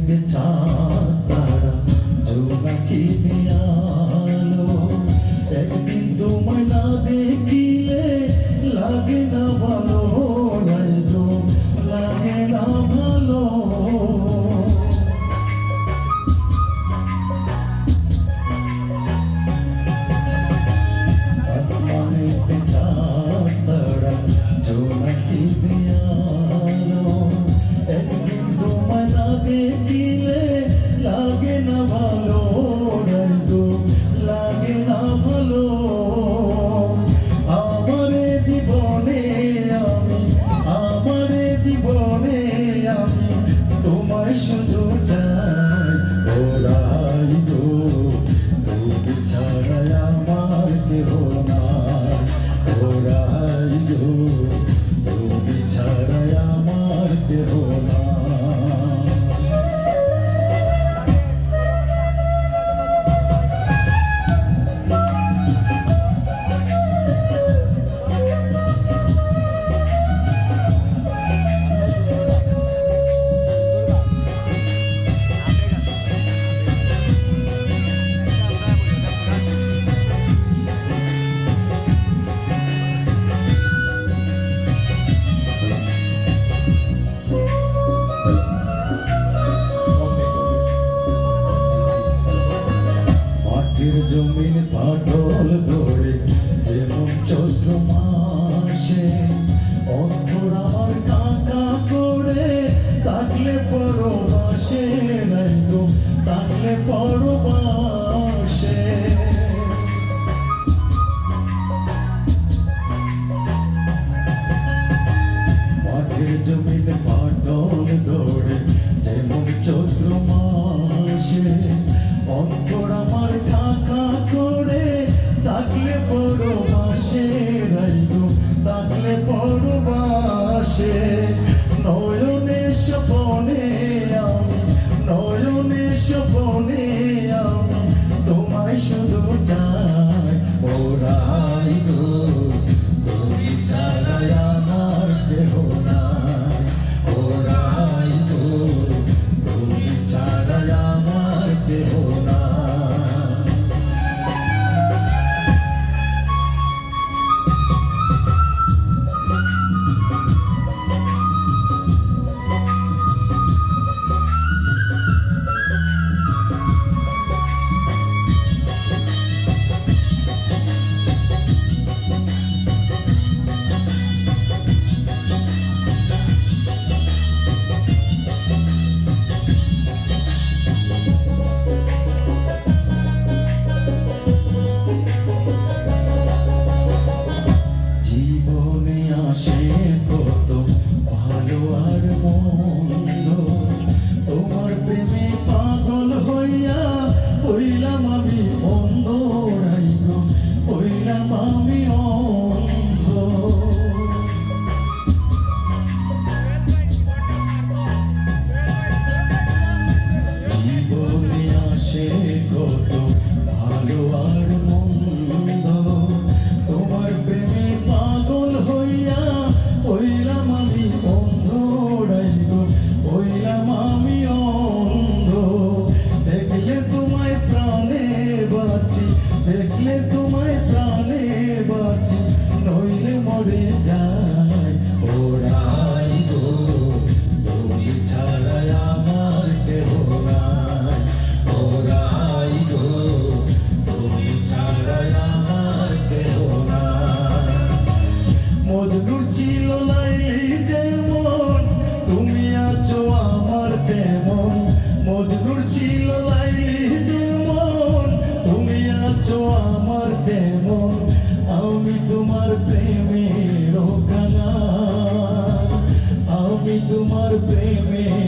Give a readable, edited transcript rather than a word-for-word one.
থেকে চাঁদ তারা জোনাকি আলো একদিন তোমায় না দেখিলে লাগে না ভালো রাইজো লাগে না ভালো আসমানেতে চাঁদ তারা জোনাকি আলো একদিন তোমায় না দেখিলে লাগে না ভালো রাইজো লাগে না ভালো আমারে জীবনে আমি তোমায় শুধু চাই ওরাই গো তুমি ছাড়া আমার কেহ নাই ওরাই গো তুমি ছাড়া আমার কেহ নাই জমিন পাটল ধরে যেমন চৈত্র মাসে অন্তর আমার কাকা করে তাকলে পরবাসে নাই গো তাকলে পরবাসে মাটির জমিন পাটল ধরে যেমন চৈত্র মাসে অন্তর আমার কাকা করে তাকলে পরবাসে রাইগো তাকলে পরবাসে নয়নে স্বপনে আমি তোমায় শুধু চাই ওরাই গো তুমি ছাড়া আমার কেহ নাই ওরাই গো তুমি ছাড়া আমার কেহ নাই দেখলে তোমায় প্রাণে বাঁচি নইলে মরে যায় ওরাই গো তুমি ছাড়া আমার কেহ নাই ওরাই গো তুমি ছাড়া আমার কেহ নাই মজনুর ছিল লাইলি যেমন তুমি আছো আমার তেমন মজনুর ছিল লাইলি যেমন তুমি আছো আমার তেমন আমি তোমার প্রেমের কাঙাল আমি তোমার প্রেমের